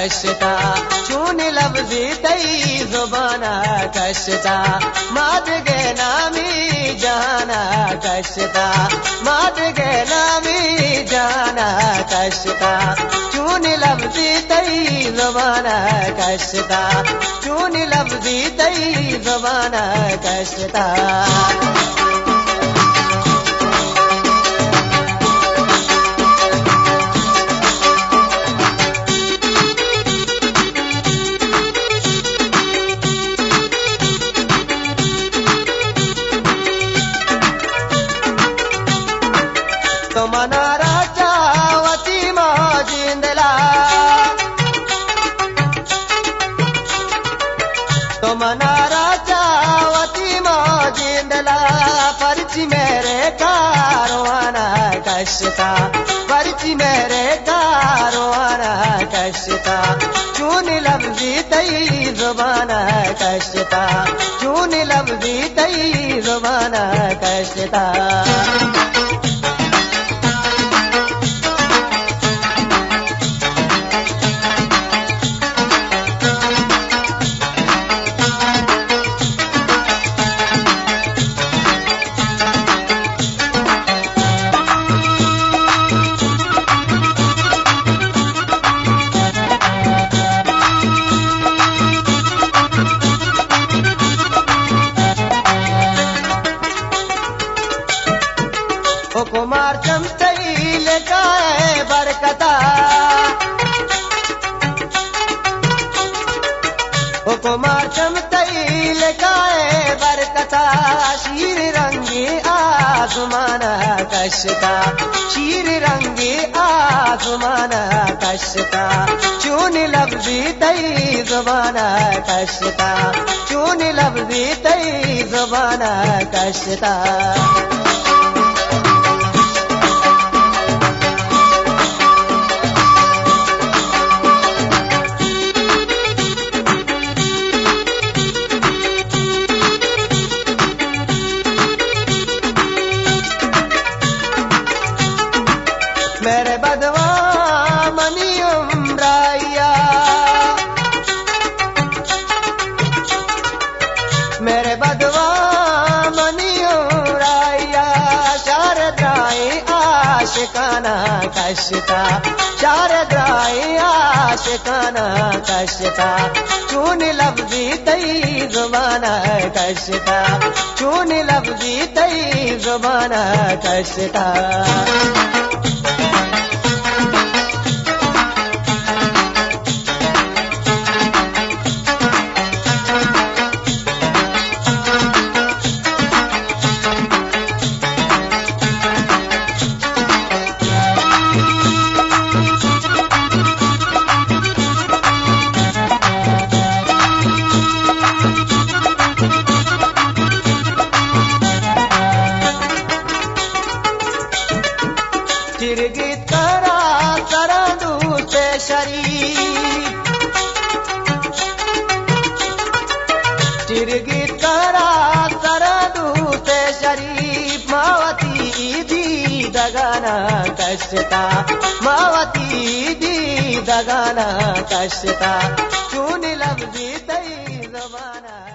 कशता चून लफ्जी तई जुबाना कशता माद गे नामी जाना कशता माद गे नामी जाना कशता चून लफ्जी तई जुबाना कशता चून लफ्जी तई जुबाना कशता तो मनारा चावती मौजिंदला तो मनारा चावती मौजिंदला पर्ची मेरे कारवाना कशता पर्ची मेरे कारवाना कशता चून लफ्जी तई जुबाना कशता चून लफ्जी तई जुबाना कशता कुमार चमतई लेकाए बरकता कुमार चमतई लेकाए बरकता शीर रंगी आसमाना कशता शीर रंगी आसमाना कशता चून लफ्जी तई जुबाना कशता चून लफ्जी तई जुबाना कशता मेरे बदवा मनी उम्राइया मेरे बदवा मनी उम्राइया शारदाई आशिकाना कशता शारदाई आशिकाना कशता चून लफ्जी तई जुबाना कशता चून लफ्जी तई जुबाना कशता चिरगित करा करा दूसरे शरीफ चिरगित करा करा दूसरे शरीफ मावती दी दगाना कशता मावती दी दगाना कशता चून लफ्जी तई ज़बाना